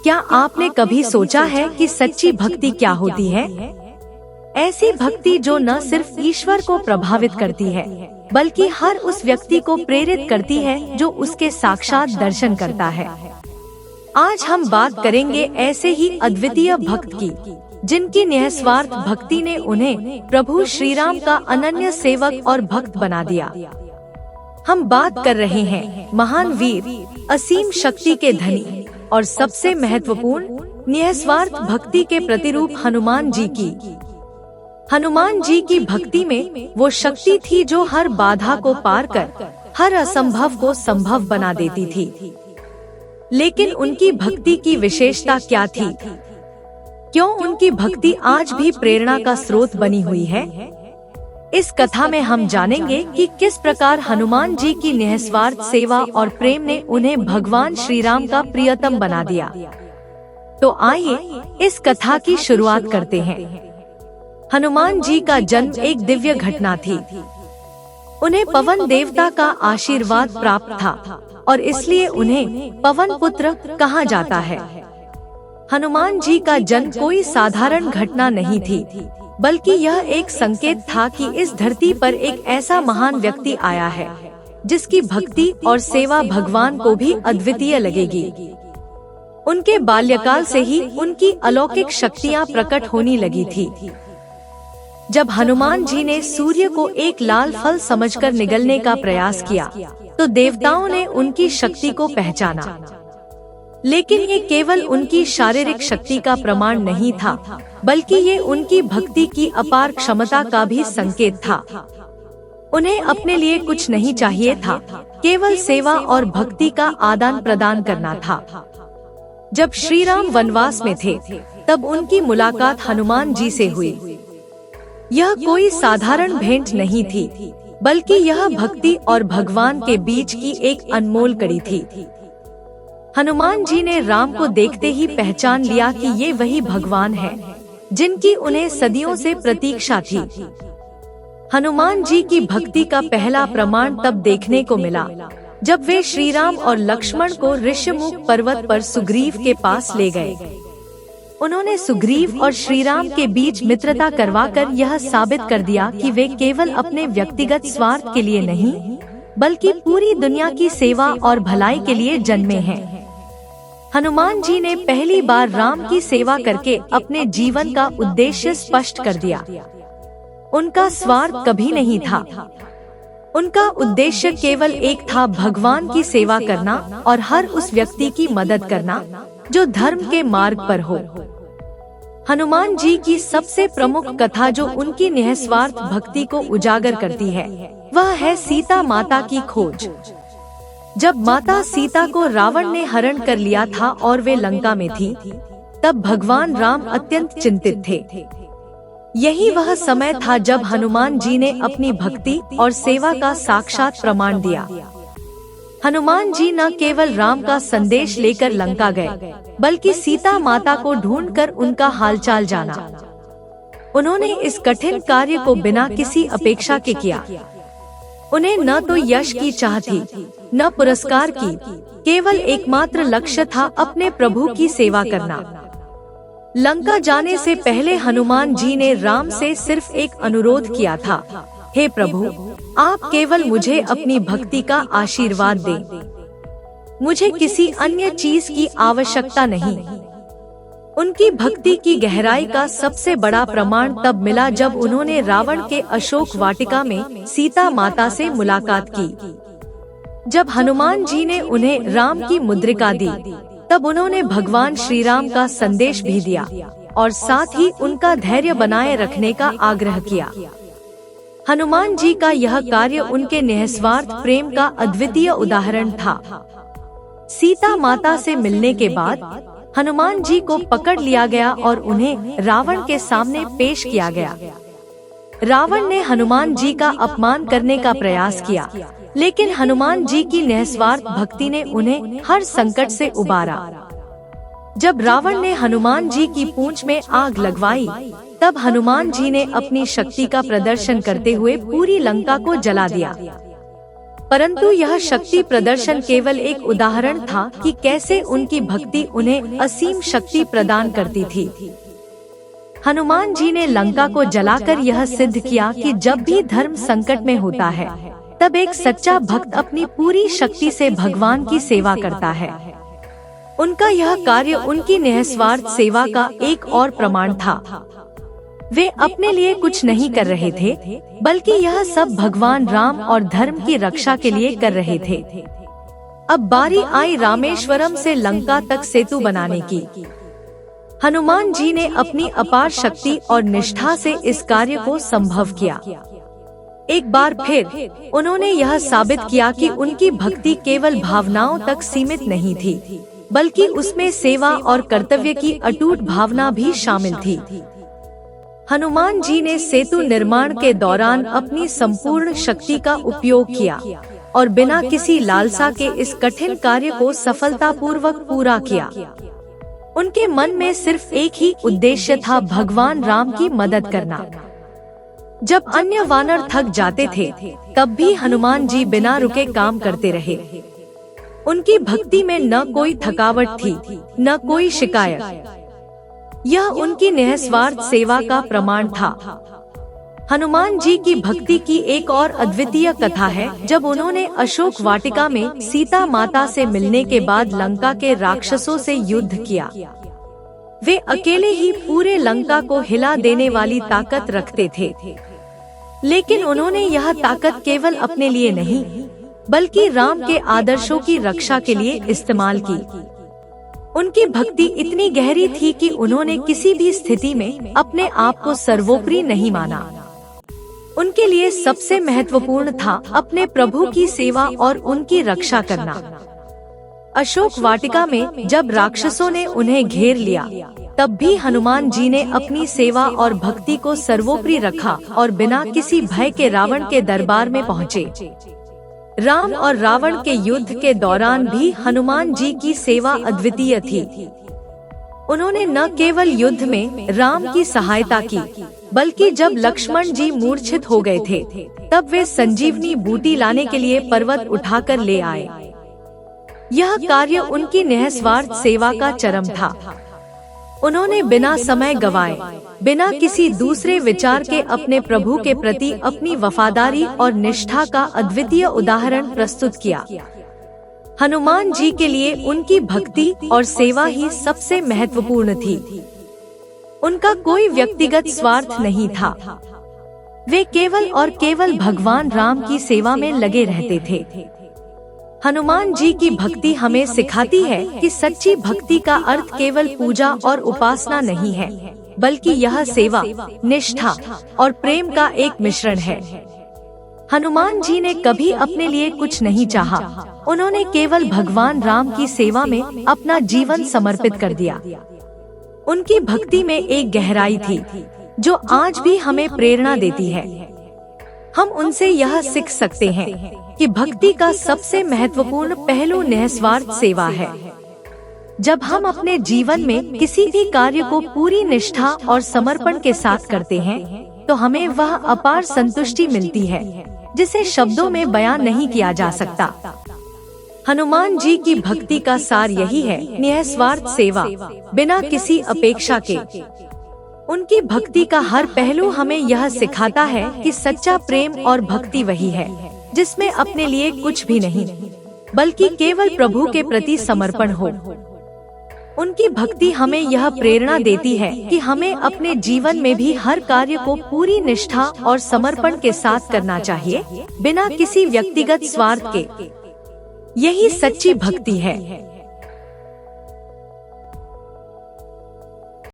क्या आपने कभी सोचा है कि सच्ची भक्ति क्या होती है? ऐसी भक्ति जो न सिर्फ ईश्वर को प्रभावित करती है, बल्कि हर उस व्यक्ति को प्रेरित करती है जो उसके साक्षात दर्शन करता है। आज हम बात करेंगे ऐसे ही अद्वितीय भक्त की, जिनकी निस्वार्थ भक्ति ने उन्हें प्रभु श्री राम का अनन्य सेवक और भक्त बना दिया। हम बात कर रहे हैं महान वीर, असीम शक्ति के धनी और सबसे महत्वपूर्ण निस्वार्थ भक्ति के प्रतिरूप हनुमान जी की। हनुमान जी की भक्ति में वो शक्ति थी जो हर बाधा को पार कर हर असंभव को संभव बना देती थी। लेकिन उनकी भक्ति की विशेषता क्या थी? क्यों उनकी भक्ति आज भी प्रेरणा का स्रोत बनी हुई है? इस कथा में हम जानेंगे कि किस प्रकार हनुमान जी की निस्वार्थ सेवा और प्रेम ने उन्हें भगवान श्री राम का प्रियतम बना दिया। तो आइए इस कथा की शुरुआत करते हैं। हनुमान जी का जन्म एक दिव्य घटना थी। उन्हें पवन देवता का आशीर्वाद प्राप्त था और इसलिए उन्हें पवन पुत्र कहा जाता है। हनुमान जी का जन्म कोई साधारण घटना नहीं थी, बल्कि यह एक संकेत था कि इस धरती पर एक ऐसा महान व्यक्ति आया है जिसकी भक्ति और सेवा भगवान को भी अद्वितीय लगेगी। उनके बाल्यकाल से ही उनकी अलौकिक शक्तियां प्रकट होने लगी थी। जब हनुमान जी ने सूर्य को एक लाल फल समझकर निगलने का प्रयास किया, तो देवताओं ने उनकी शक्ति को पहचाना। लेकिन ये केवल उनकी शारीरिक शक्ति का प्रमाण नहीं था, बल्कि ये उनकी भक्ति की अपार क्षमता का भी संकेत था। उन्हें अपने लिए कुछ नहीं चाहिए था, केवल सेवा और भक्ति का आदान प्रदान करना था। जब श्री राम वनवास में थे, तब उनकी मुलाकात हनुमान जी से हुई। यह कोई साधारण भेंट नहीं थी, बल्कि यह भक्ति और भगवान के बीच की एक अनमोल कड़ी थी। हनुमान जी ने राम को देखते ही पहचान लिया कि ये वही भगवान है जिनकी उन्हें सदियों से प्रतीक्षा थी। हनुमान जी की भक्ति का पहला प्रमाण तब देखने को मिला जब वे श्री राम और लक्ष्मण को ऋष्यमुख पर्वत पर सुग्रीव के पास ले गए। उन्होंने सुग्रीव और श्री राम के बीच मित्रता करवाकर यह साबित कर दिया कि वे केवल अपने व्यक्तिगत स्वार्थ के लिए नहीं, बल्कि पूरी दुनिया की सेवा और भलाई के लिए जन्मे हैं। हनुमान जी ने पहली बार राम की सेवा करके अपने जीवन का उद्देश्य स्पष्ट कर दिया। उनका स्वार्थ कभी नहीं था। उनका उद्देश्य केवल एक था, भगवान की सेवा करना और हर उस व्यक्ति की मदद करना जो धर्म के मार्ग पर हो। हनुमान जी की सबसे प्रमुख कथा जो उनकी निस्वार्थ भक्ति को उजागर करती है, वह है सीता माता की खोज। जब माता सीता को रावण ने हरण कर लिया था और वे लंका में थी, तब भगवान राम अत्यंत चिंतित थे। यही वह समय था जब हनुमान जी ने अपनी भक्ति और सेवा का साक्षात प्रमाण दिया। हनुमान जी न केवल राम का संदेश लेकर लंका गए, बल्कि सीता माता को ढूंढकर उनका हालचाल जाना। उन्होंने इस कठिन कार्य को बिना किसी अपेक्षा के किया। उन्हें न तो यश की चाह थी, न पुरस्कार की, केवल एकमात्र लक्ष्य था अपने प्रभु की सेवा करना। लंका जाने से पहले हनुमान जी ने राम से सिर्फ एक अनुरोध किया था, हे प्रभु, आप केवल मुझे अपनी भक्ति का आशीर्वाद दें। मुझे किसी अन्य चीज की आवश्यकता नहीं। उनकी भक्ति की गहराई का सबसे बड़ा प्रमाण तब मिला जब उन्होंने रावण के अशोक वाटिका में सीता माता से मुलाकात की। जब हनुमान जी ने उन्हें राम की मुद्रिका दी, तब उन्होंने भगवान श्री राम का संदेश भी दिया और साथ ही उनका धैर्य बनाए रखने का आग्रह किया। हनुमान जी का यह कार्य उनके निस्वार्थ प्रेम का अद्वितीय उदाहरण था। सीता माता से मिलने के बाद हनुमान जी को पकड़ लिया गया और उन्हें रावण के सामने पेश किया गया। रावण ने हनुमान जी का अपमान करने का प्रयास किया, लेकिन हनुमान जी की निस्वार्थ भक्ति ने उन्हें हर संकट से उबारा। जब रावण ने हनुमान जी की पूंछ में आग लगवाई, तब हनुमान जी ने अपनी शक्ति का प्रदर्शन करते हुए पूरी लंका को जला दिया। परंतु यह शक्ति प्रदर्शन केवल एक उदाहरण था कि कैसे उनकी भक्ति उन्हें असीम शक्ति प्रदान करती थी। हनुमान जी ने लंका को जलाकर यह सिद्ध किया कि जब भी धर्म संकट में होता है, तब एक सच्चा भक्त अपनी पूरी शक्ति से भगवान की सेवा करता है। उनका यह कार्य उनकी निस्वार्थ सेवा का एक और प्रमाण था। वे अपने लिए कुछ नहीं कर रहे थे, बल्कि यह सब भगवान राम और धर्म की रक्षा के लिए कर रहे थे। अब बारी आई रामेश्वरम से लंका तक सेतु बनाने की। हनुमान जी ने अपनी अपार शक्ति और निष्ठा से इस कार्य को संभव किया। एक बार फिर उन्होंने यह साबित किया कि उनकी भक्ति केवल भावनाओं तक सीमित नहीं थी, बल्कि उसमें सेवा और कर्तव्य की अटूट भावना भी शामिल थी। हनुमान जी ने सेतु निर्माण के दौरान अपनी संपूर्ण शक्ति का उपयोग किया और बिना किसी लालसा के इस कठिन कार्य को सफलतापूर्वक पूरा किया। उनके मन में सिर्फ एक ही उद्देश्य था, भगवान राम की मदद करना। जब अन्य वानर थक जाते थे, तब भी हनुमान जी बिना रुके काम करते रहे। उनकी भक्ति में न कोई थकावट थी, न कोई शिकायत। यह उनकी निस्वार्थ सेवा का प्रमाण था। हनुमान जी की भक्ति की एक और अद्वितीय कथा है, जब उन्होंने अशोक वाटिका में सीता माता से मिलने के बाद लंका के राक्षसों से युद्ध किया। वे अकेले ही पूरे लंका को हिला देने वाली ताकत रखते थे, लेकिन उन्होंने यह ताकत केवल अपने लिए नहीं, बल्कि राम के आदर्शों की रक्षा के लिए इस्तेमाल की। उनकी भक्ति इतनी गहरी थी कि उन्होंने किसी भी स्थिति में अपने आप को सर्वोपरि नहीं माना। उनके लिए सबसे महत्वपूर्ण था अपने प्रभु की सेवा और उनकी रक्षा करना। अशोक वाटिका में जब राक्षसों ने उन्हें घेर लिया, तब भी हनुमान जी ने अपनी सेवा और भक्ति को सर्वोपरि रखा और बिना किसी भय के रावण के दरबार में पहुँचे। राम और रावण के युद्ध के दौरान भी हनुमान जी की सेवा अद्वितीय थी। उन्होंने न केवल युद्ध में राम की सहायता की, बल्कि जब लक्ष्मण जी मूर्छित हो गए थे, तब वे संजीवनी बूटी लाने के लिए पर्वत उठाकर ले आए। यह कार्य उनकी निस्वार्थ सेवा का चरम था। उन्होंने बिना समय गवाए, बिना किसी दूसरे विचार के अपने प्रभु के प्रति अपनी वफादारी और निष्ठा का अद्वितीय उदाहरण प्रस्तुत किया। हनुमान जी के लिए उनकी भक्ति और सेवा ही सबसे महत्वपूर्ण थी। उनका कोई व्यक्तिगत स्वार्थ नहीं था। वे केवल और केवल भगवान राम की सेवा में लगे रहते थे। हनुमान जी की भक्ति हमें सिखाती है कि सच्ची भक्ति का अर्थ केवल पूजा और उपासना नहीं है, बल्कि यह सेवा, निष्ठा और प्रेम का एक मिश्रण है। हनुमान जी ने कभी अपने लिए कुछ नहीं चाहा। उन्होंने केवल भगवान राम की सेवा में अपना जीवन समर्पित कर दिया। उनकी भक्ति में एक गहराई थी जो आज भी हमें प्रेरणा देती है। हम उनसे यह सीख सकते हैं कि भक्ति का सबसे महत्वपूर्ण पहलू निस्वार्थ सेवा है। जब हम अपने जीवन में किसी भी कार्य को पूरी निष्ठा और समर्पण के साथ करते हैं, तो हमें वह अपार संतुष्टि मिलती है जिसे शब्दों में बयान नहीं किया जा सकता। हनुमान जी की भक्ति का सार यही है, निस्वार्थ सेवा, बिना किसी अपेक्षा के। उनकी भक्ति का हर पहलू हमें यह सिखाता है कि सच्चा प्रेम और भक्ति वही है जिसमें अपने लिए कुछ भी नहीं, बल्कि केवल प्रभु के प्रति समर्पण हो। उनकी भक्ति हमें यह प्रेरणा देती है कि हमें अपने जीवन में भी हर कार्य को पूरी निष्ठा और समर्पण के साथ करना चाहिए, बिना किसी व्यक्तिगत स्वार्थ के। यही सच्ची भक्ति है।